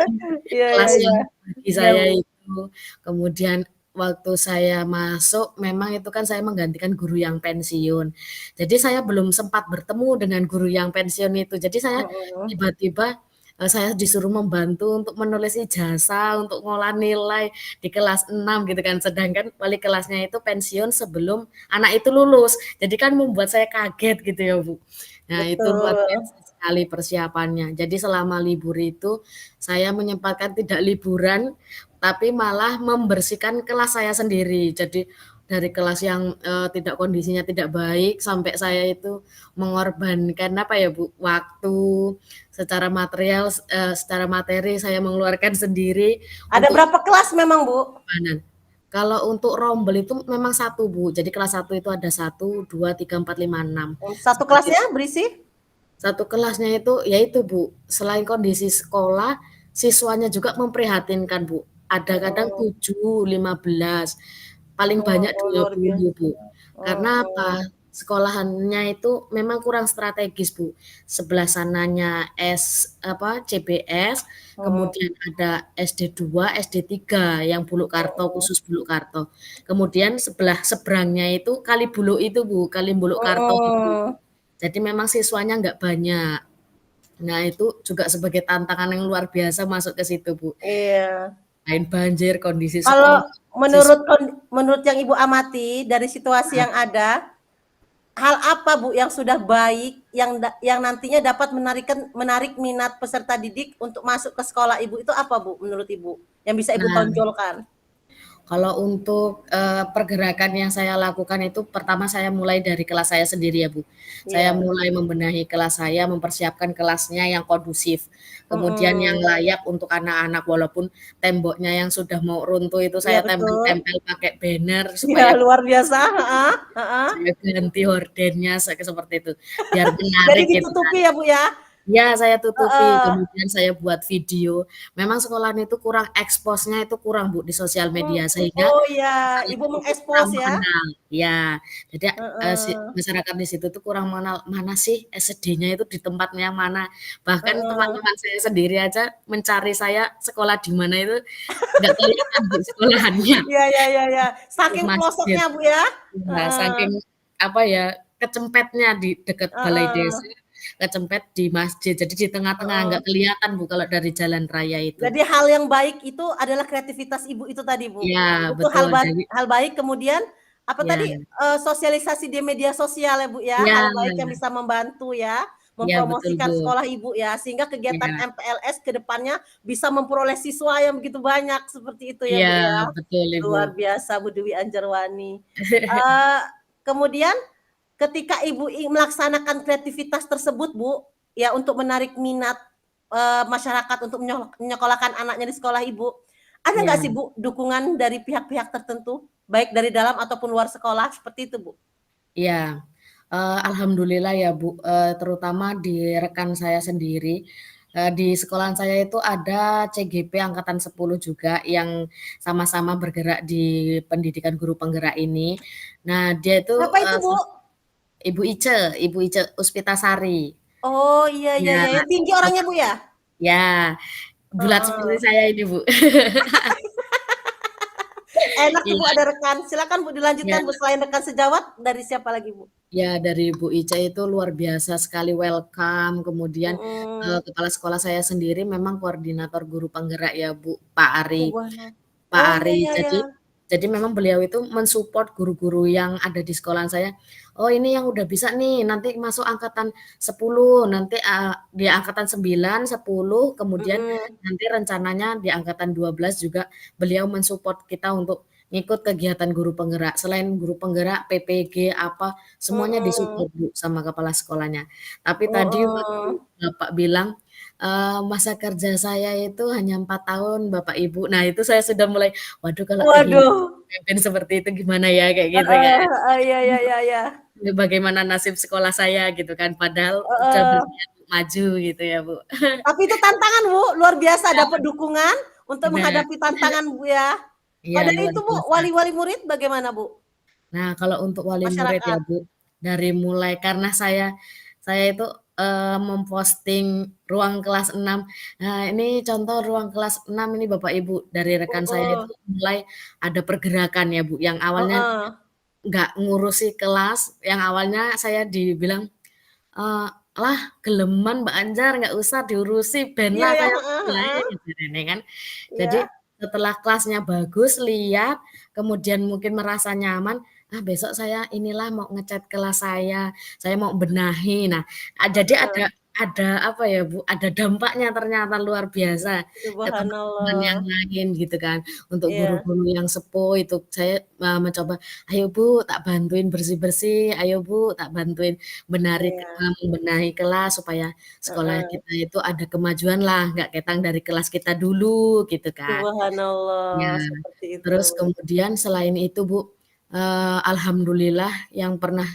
di Iya iya kelas iya. yang bagi Iya, saya Bu. itu. Kemudian waktu saya masuk, memang itu kan saya menggantikan guru yang pensiun. Jadi saya belum sempat bertemu dengan guru yang pensiun itu. Jadi saya Mhm. tiba-tiba, saya disuruh membantu untuk menulis ijazah, untuk ngolah nilai di kelas 6 gitu kan. Sedangkan wali kelasnya itu pensiun sebelum anak itu lulus. Jadi kan membuat saya kaget gitu ya, Bu. Nah, itu luar Betul. biasa sekali persiapannya. Jadi selama libur itu saya menyempatkan tidak liburan, tapi malah membersihkan kelas saya sendiri. Jadi dari kelas yang, tidak kondisinya tidak baik, sampai saya itu mengorbankan apa ya Bu, waktu, secara material, secara materi saya mengeluarkan sendiri Ada untuk berapa kelas memang, Bu? pengorbanan. Kalau untuk rombel itu memang satu Bu, jadi kelas satu itu ada 1, 2, 3, 4, 5, 6. Satu Seperti kelasnya berisi? satu kelasnya itu ya itu Bu, selain kondisi sekolah, siswanya juga memprihatinkan Bu. Ada kadang Mhm. 7, 15, paling banyak Oh, dua luar biasa. puluh Bu. Karena apa? Mhm. Sekolahannya itu memang kurang strategis Bu. Sebelah sananya CBS, Mhm. kemudian ada SD 2, SD 3 yang Bulukarto, Mhm. khusus Bulukarto. Kemudian sebelah seberangnya itu Kali Buluk itu Bu, Kali Bulukkarto itu. Mhm. Jadi memang siswanya nggak banyak. Nah, itu juga sebagai tantangan yang luar biasa masuk ke situ, Bu. Iya. Selain banjir, kondisi Kalau sekolah, menurut siswa menurut yang Ibu amati dari situasi yang ada, hal apa Bu yang sudah baik yang nantinya dapat menarik minat peserta didik untuk masuk ke sekolah Ibu itu apa Bu menurut Ibu? Yang bisa Ibu nah, tonjolkan? kalau untuk, pergerakan yang saya lakukan itu pertama saya mulai dari kelas saya sendiri ya, Bu. Saya Iya. mulai membenahi kelas saya, mempersiapkan kelasnya yang kondusif, kemudian yang Mhm. layak untuk anak-anak walaupun temboknya yang sudah mau runtuh itu Iya saya betul. tempel-tempel pakai banner Iya supaya luar biasa, heeh heeh. saya ganti hordennya seperti itu, biar Jadi menarik gitu kan. ditutupi ya Bu ya? Iya, saya tutupi, Heeh. kemudian saya buat video. Memang sekolahan itu kurang ekspos-nya itu kurang, Bu, di sosial media, sehingga Oh ya, masyarakat Ibu itu kurang mengekspos ya? mengenal. Iya, jadi, Heeh, masyarakat di situ tuh kurang mengenal, mana sih SD-nya itu di tempatnya mana. Bahkan heeh. teman-teman saya sendiri aja mencari saya sekolah di mana itu nggak kelihatan, Bu, sekolahannya, Iya iya iya iya. di Saking masjid. pelosoknya Bu ya? Iya, Heeh, saking apa ya, kecempetnya di dekat balai heeh, desa, kecempet di masjid. Jadi di tengah-tengah, heeh. nggak kelihatan Bu kalau dari jalan raya itu. Jadi hal yang baik itu adalah kreativitas Ibu itu tadi, Bu? Iya, Itu betul. Jadi hal baik kemudian apa iya tadi, sosialisasi di media sosial ya, Bu, ya? iya Hal baik yang bisa membantu ya, Iya betul, mempromosikan Bu. sekolah Ibu ya, sehingga kegiatan Iya. MPLS ke depannya bisa memperoleh siswa yang begitu banyak, seperti itu ya, Iya, Bu, ya. betul, Ibu. Luar biasa Bu Dewi Anjarwani. Kemudian ketika Ibu melaksanakan kreativitas tersebut, Bu, ya untuk menarik minat, masyarakat untuk menyekolahkan anaknya di sekolah Ibu, ada nggak Iya. sih, Bu, dukungan dari pihak-pihak tertentu, baik dari dalam ataupun luar sekolah, seperti itu, Bu? Iya, alhamdulillah ya, Bu, terutama di rekan saya sendiri, di sekolahan saya itu ada CGP angkatan 10 juga yang sama-sama bergerak di pendidikan guru penggerak ini. Nah, dia itu, Siapa itu, Bu? Ibu Ice Uspitasari. Oh, iya iya Ya, iya, ya, tinggi orangnya, Bu, ya? ya, bulat seperti Heeh. saya ini, Bu. Enak tuh, Bu, Iya, ada rekan. Silakan, Bu, iya. dilanjutkan, Bu, selain rekan sejawat, dari siapa lagi, Bu? Ya, dari Bu Ica itu luar biasa sekali welcome, kemudian, Mhm. kepala sekolah saya sendiri memang koordinator guru penggerak ya, Bu, Pak Ari. Pak Oh, iya Ari. iya iya. Jadi memang beliau itu men-support guru-guru yang ada di sekolahan saya, "Oh ini yang udah bisa nih, nanti masuk angkatan 10, nanti, di angkatan 9, 10, kemudian Mhm. nanti rencananya di angkatan 12 juga beliau men-support kita untuk ngikut kegiatan guru penggerak. Selain guru penggerak, PPG, apa, semuanya Mhm. di-support, Bu, sama kepala sekolahnya. Tapi tadi waktu Heeh. Bapak bilang, masa kerja saya itu hanya 4 tahun, Bapak, Ibu. Nah, itu saya sudah mulai, waduh kalau kehidupan Waduh. pemimpin seperti itu gimana ya, kayak gitu Heeh kan. heeh, iya iya iya iya. Bagaimana nasib sekolah saya gitu kan, padahal udah Heeh. berniat maju gitu ya, Bu. Tapi itu tantangan, Bu, luar biasa Iya, dapat dukungan untuk bener. menghadapi tantangan, Bu, ya. Iya, Kalau dari luar itu, Bu, biasa. wali-wali murid bagaimana, Bu? Nah, kalau untuk wali murid ya, Masyarakat? Bu, dari mulai karena saya itu, memposting ruang kelas 6. Nah, ini contoh ruang kelas 6 ini Bapak Ibu, dari rekan saya itu Mhm. mulai ada pergerakan ya, Bu, yang awalnya Heeh. nggak ngurusi kelas, yang awalnya saya dibilang, eee, "Lah geleman Mbak Anjar, nggak usah diurusi, ben Iya lah ya, kayak heeh wae," heeh. gitu rene kan. Jadi Iya. setelah kelasnya bagus, lihat, kemudian mungkin merasa nyaman, "Ah, besok saya inilah mau ngecat kelas saya mau benahi." Nah, jadi Heeh. ada apa ya, Bu, ada dampaknya ternyata luar biasa ke teman-teman yang Subhanallah. lain gitu kan. Untuk Iya. guru-guru yang sepuh itu saya, mencoba, "Ayo Bu, tak bantuin bersih-bersih, ayo Bu, tak bantuin Iya. membenahi kelas supaya sekolah Heeh. kita itu ada kemajuan lah, nggak ketang dari kelas kita dulu," gitu kan. Ya, Subhanallah, seperti itu. terus kemudian selain itu, Bu, alhamdulillah yang pernah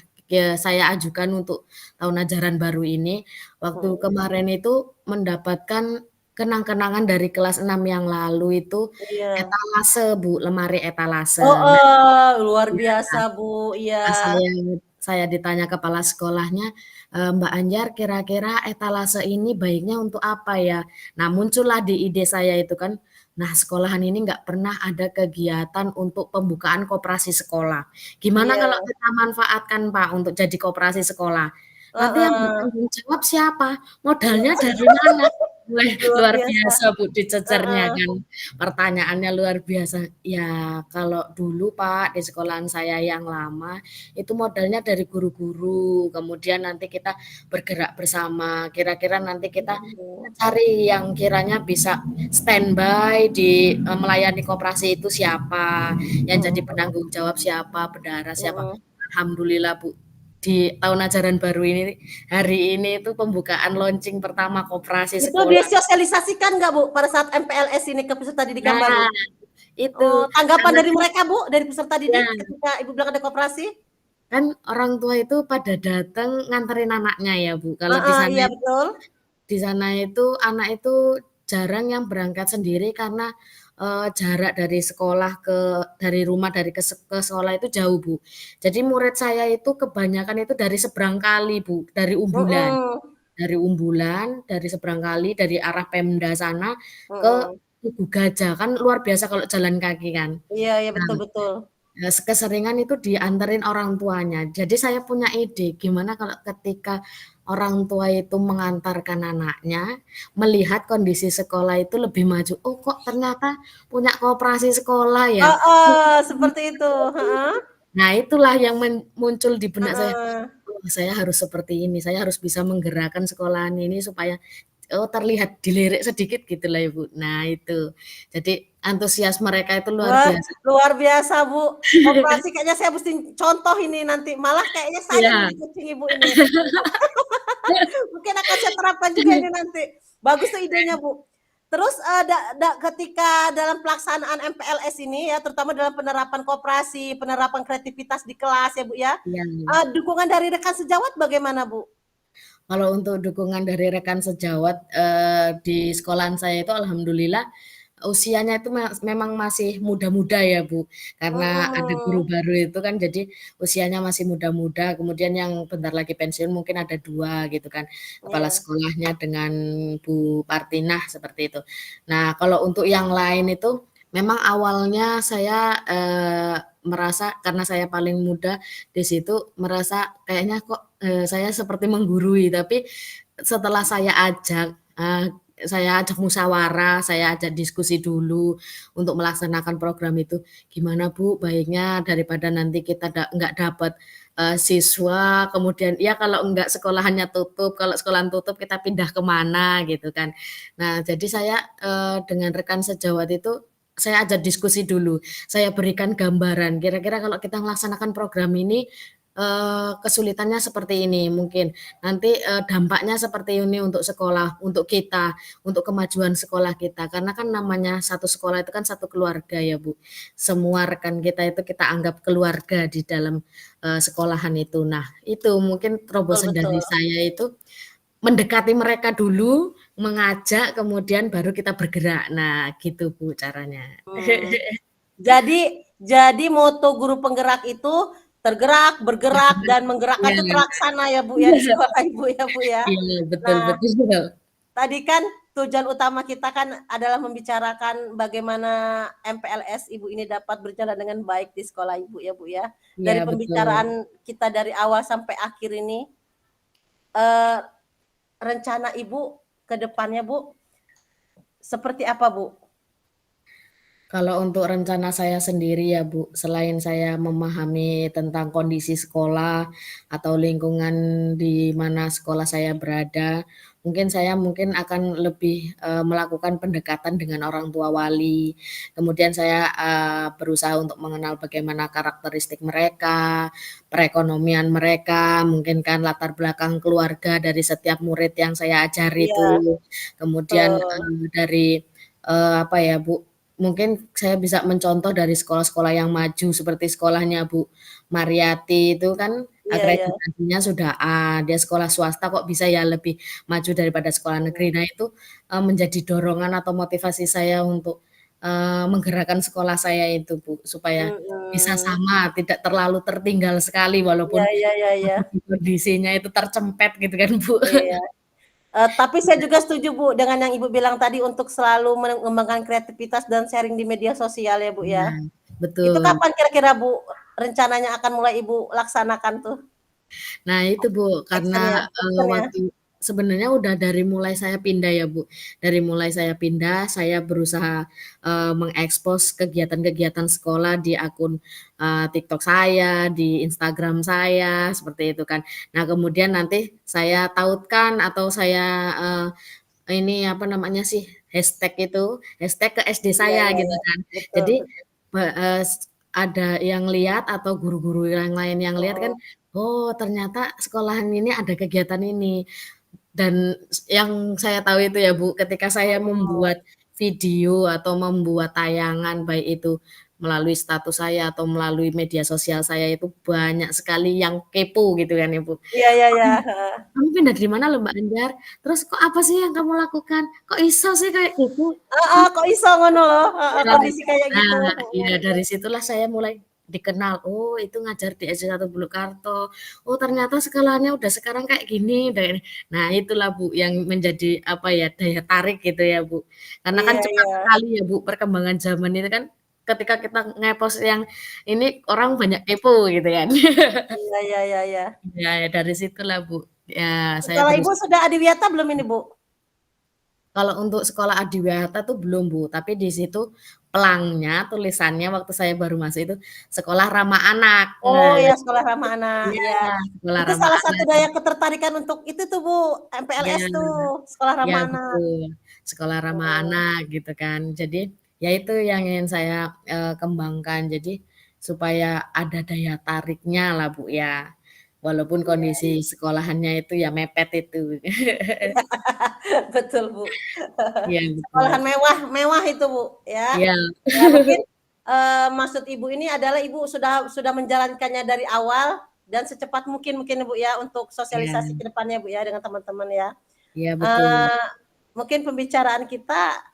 saya ajukan untuk tahun ajaran baru ini, waktu Mhm. kemarin itu mendapatkan kenang-kenangan dari kelas 6 yang lalu itu Iya. etalase, Bu, lemari etalase. Nah, Heeh, luar iya, biasa, Bu, iya. pas saya ditanya kepala sekolahnya, "Mbak Anjar, kira-kira etalase ini baiknya untuk apa ya?" Nah, muncullah di ide saya itu kan, nah sekolahan ini nggak pernah ada kegiatan untuk pembukaan koperasi sekolah. Gimana kalau Iya. kita manfaatkan, Pak, untuk jadi koperasi sekolah? Nanti yang Heeh. bertanggung jawab siapa? Modalnya dari mana? Luar Luar biasa. biasa, Bu, dicecernya Heeh. kan. Pertanyaannya luar biasa. Ya, kalau dulu, Pak, di sekolahan saya yang lama, itu modalnya dari guru-guru, kemudian nanti kita bergerak bersama, kira-kira nanti kita Mhm. cari yang kiranya bisa standby di melayani koperasi itu siapa, yang jadi Mhm. penanggung jawab siapa, bendahara siapa. Mhm. Alhamdulillah, Bu, di tahun ajaran baru ini, hari ini itu pembukaan launching pertama koperasi Itu sekolah. disosialisasikan nggak, Bu, pada saat MPLS ini ke peserta didikan baru? Nah, itu Oh, tanggapan karena dari mereka, Bu, dari peserta ya, didik ketika Ibu bilang ada koperasi? kan orang tua itu pada datang nganterin anaknya ya, Bu. Kalau Heeh, iya betul. di sana itu anak itu jarang yang berangkat sendiri karena, jarak dari sekolah dari rumah ke sekolah itu jauh, Bu. Jadi murid saya itu kebanyakan itu dari seberang kali, Bu, dari Umbulan. Mhm. Dari seberang kali, dari arah Pemda sana ke Mhm. Tugu Gajah, kan luar biasa kalau jalan kaki kan. Iya iya, Nah, betul betul. keseringan itu dianterin orang tuanya. Jadi saya punya ide, gimana kalau ketika orang tua itu mengantarkan anaknya, melihat kondisi sekolah itu lebih maju, "Oh kok ternyata punya koperasi sekolah ya?" Heeh, seperti itu, heeh. Nah itulah yang muncul di benak saya, Heeh. saya harus seperti ini, saya harus bisa menggerakkan sekolahan ini supaya, oh terlihat dilirik sedikit gitu lah Ibu. Nah itu, jadi antusias mereka itu luar Wah, biasa. luar biasa, Bu. Koperasi kayaknya saya mesti contoh ini nanti, malah kayaknya saya Iya. jadi kucing Ibu ini. Mungkin akan saya terapkan juga ini nanti. Bagus tuh idenya, Bu. Terus ketika dalam pelaksanaan MPLS ini ya, terutama dalam penerapan koperasi, penerapan kreativitas di kelas ya, Bu ya. Iya. Dukungan dari rekan sejawat bagaimana, Bu? Kalau untuk dukungan dari rekan sejawat, di sekolahan saya itu alhamdulillah usianya itu memang masih muda-muda ya, Bu, karena ada guru Mhm. baru itu kan jadi usianya masih muda-muda, kemudian yang bentar lagi pensiun mungkin ada 2 gitu kan, kepala Iya, sekolahnya dengan Bu Partinah seperti itu. Nah, kalau untuk yang lain itu memang awalnya saya, merasa karena saya paling muda di situ merasa kayaknya kok, saya seperti menggurui, tapi setelah saya ajak musyawarah, saya ajak diskusi dulu untuk melaksanakan program itu, "Gimana Bu, baiknya daripada nanti kita nggak dapat, siswa, kemudian ya kalau enggak sekolahannya tutup, kalau sekolahan tutup kita pindah ke mana?" Gitu kan. Nah, jadi saya, dengan rekan sejawat itu, saya ajak diskusi dulu, saya berikan gambaran, kira-kira kalau kita melaksanakan program ini, kesulitannya seperti ini mungkin, nanti, dampaknya seperti ini untuk sekolah, untuk kita, untuk kemajuan sekolah kita. Karena kan namanya satu sekolah itu kan satu keluarga ya, Bu. Semua rekan kita itu kita anggap keluarga di dalam, sekolahan itu. Nah, itu mungkin betul terobosan betul. dari saya itu mendekati mereka dulu, mengajak, kemudian baru kita bergerak. Nah, gitu Bu caranya. Mmm. Jadi moto guru penggerak itu tergerak, bergerak, dan menggerakkan Iya, itu terlaksana ya, Bu, ya, di sekolah Ibu ya, Bu, ya. iya, betul Nah, betul. tadi kan tujuan utama kita kan adalah membicarakan bagaimana MPLS Ibu ini dapat berjalan dengan baik di sekolah Ibu ya, Bu, ya. Iya, Dari betul. pembicaraan kita dari awal sampai akhir ini, eee, rencana Ibu ke depannya, Bu, seperti apa, Bu? Kalau untuk rencana saya sendiri ya Bu, selain saya memahami tentang kondisi sekolah atau lingkungan di mana sekolah saya berada, mungkin akan lebih, melakukan pendekatan dengan orang tua wali. Kemudian saya, berusaha untuk mengenal bagaimana karakteristik mereka, perekonomian mereka, mungkin kan latar belakang keluarga dari setiap murid yang saya ajari Iya, itu. Kemudian, betul. dari, apa ya Bu, mungkin saya bisa mencontoh dari sekolah-sekolah yang maju seperti sekolahnya Bu Mariati itu kan Iya iya. akreditasinya sudah A, dia sekolah swasta kok bisa ya lebih maju daripada sekolah negeri. Nah itu, menjadi dorongan atau motivasi saya untuk, menggerakkan sekolah saya itu Bu, supaya bisa Mhm. sama, tidak terlalu tertinggal sekali Iya walaupun iya iya iya. kondisinya itu tercempet gitu kan Bu. Iya. Tapi saya juga setuju, Bu, dengan yang Ibu bilang tadi untuk selalu mengembangkan kreativitas dan sharing di media sosial ya, Bu, ya. Nah, Itu betul. kapan kira-kira, Bu, rencananya akan mulai Ibu laksanakan tuh Nah itu Bu, karena, action-nya action-nya? waktu sebenarnya udah dari mulai saya pindah ya Bu, dari mulai saya pindah, saya berusaha, mengekspos kegiatan-kegiatan sekolah di akun, TikTok saya, di Instagram saya, seperti itu kan. Nah kemudian nanti saya tautkan atau saya, ini apa namanya sih, hashtag ke SD Iya saya iya gitu iya. kan. Betul Jadi, betul. ada yang lihat atau guru-guru yang lain yang lihat kan, Mhm. "Oh ternyata sekolahan ini ada kegiatan ini." Dan yang saya tahu itu ya Bu, ketika saya Mhm. membuat video atau membuat tayangan, baik itu melalui status saya atau melalui media sosial saya, itu banyak sekali yang kepo gitu kan ya Bu. Iya iya iya, "Kamu heeh. kamu pindah dari mana loh Mbak Andar? Terus kok apa sih yang kamu lakukan? Kok iso sih kayak gitu?" Heeh, kok iso ngono loh, heeh, kondisi kayak gitu, Nah, mhm. iya dari situlah saya mulai dikenal, "Oh itu ngajar di SD 1 Bulukarto, oh ternyata sekolahannya udah sekarang kayak gini," nah itulah Bu yang menjadi apa ya, daya tarik gitu ya Bu. Karena kan Iya cepat iya. sekali ya Bu perkembangan zaman itu kan, ketika kita nge-post yang ini orang banyak kepo gitu kan. Iya iya iya iya. Ya dari situlah Bu, ya saya Sekolah Ibu berusaha. sudah adiwiyata belum ini, Bu? Kalau untuk sekolah adiwiyata tuh belum, Bu, tapi di situ pelangnya, tulisannya waktu saya baru masuk itu sekolah ramah anak. Oh Nah, ya, sekolah ramah anak, iya, ya. sekolah Itu ramah salah satu anak. daya ketertarikan untuk itu tuh Bu, Iya, MPLS tuh, sekolah iya ramah anak. betul, sekolah ramah Oh, anak gitu kan. Jadi, ya itu yang ingin saya, kembangkan. Jadi, supaya ada daya tariknya lah, Bu, ya. Walaupun iya, kondisi sekolahannya itu ya mepet itu. betul Bu. Iya Sekolahan betul. mewah mewah itu Bu, ya. Iya. Ya mungkin, maksud Ibu ini adalah Ibu sudah menjalankannya dari awal dan secepat mungkin mungkin Bu ya, untuk Iya, sosialisasi ke depannya Bu ya, dengan teman-teman ya. iya betul. Eee, Mungkin pembicaraan kita,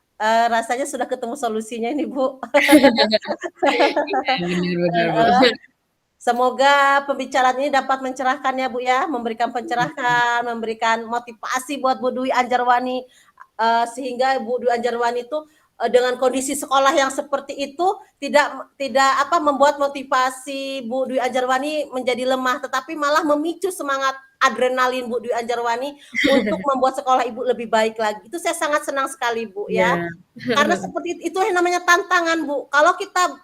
rasanya sudah ketemu solusinya ini Bu. Iya, bener bener, Bu. Heeh. Semoga pembicaraan ini dapat mencerahkan ya Bu ya, memberikan pencerahan, memberikan motivasi buat Bu Dwi Anjarwani, sehingga Bu Dwi Anjarwani itu, dengan kondisi sekolah yang seperti itu tidak tidak apa, membuat motivasi Bu Dwi Anjarwani menjadi lemah, tetapi malah memicu semangat adrenalin Bu Dwi Anjarwani untuk membuat sekolah Ibu lebih baik lagi. Itu saya sangat senang sekali Bu ya. Iya. Karena seperti itu yang namanya tantangan Bu. Kalau kita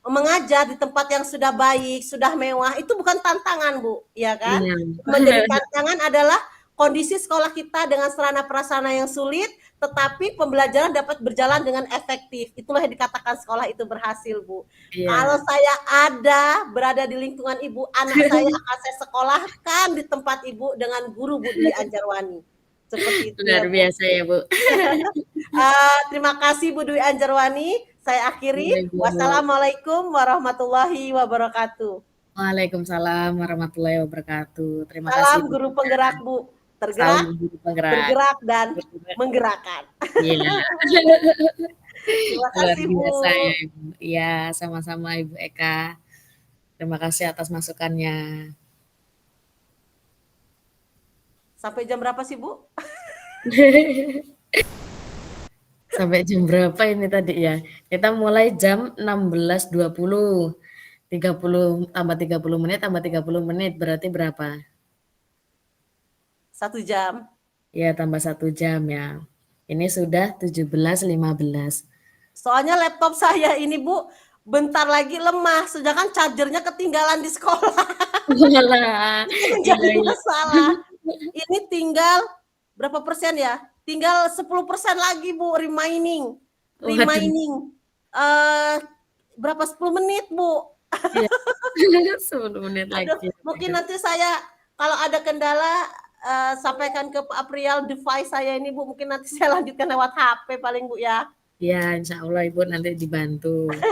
mengajar di tempat yang sudah baik, sudah mewah, itu bukan tantangan Bu, ya kan? Iya. Menjadi tantangan adalah kondisi sekolah kita dengan sarana prasarana yang sulit, tetapi pembelajaran dapat berjalan dengan efektif. Itulah yang dikatakan sekolah itu berhasil Bu. Kalau Iya. saya berada di lingkungan Ibu, anak saya akan saya sekolahkan di tempat Ibu dengan guru Bu Dwi Anjarwani. Seperti itu Luar ya Bu. biasa ya, Bu. Terima kasih Bu Dwi Anjarwani. Saya Iya, akhiri. Bu. Wassalamualaikum warahmatullahi wabarakatuh. Waalaikumsalam warahmatullahi wabarakatuh. Terima kasih, Salam Bu. guru penggerak Bu. Salam Tergerak, guru penggerak. bergerak dan menggerakkan. Iya. Terima Luar kasih Bu. biasa ya, Ibu. Iya, sama-sama Ibu Eka. Terima kasih atas masukannya. Sampai jam berapa sih Bu? Sampai jam berapa ini tadi ya? Kita mulai jam 16.20. 30 tambah 30 menit tambah 30 menit berarti berapa? 1 jam. Ya, tambah 1 jam ya. Ini sudah 17.15. Soalnya laptop saya ini Bu, bentar lagi lemah, sedangkan chargernya ketinggalan di sekolah. Walah, Itu iya menjadi iya. masalah. Ini tinggal berapa persen ya? Tinggal 10% lagi Bu remaining. Waduh, Remaining. Eh berapa 10 menit Bu? iya. 10 menit Aduh, lagi. mungkin nanti saya kalau ada kendala sampaikan ke Pak Aprial device saya ini Bu, mungkin nanti saya lanjutkan lewat HP paling Bu ya. Ya, insya Allah Ibu nanti dibantu.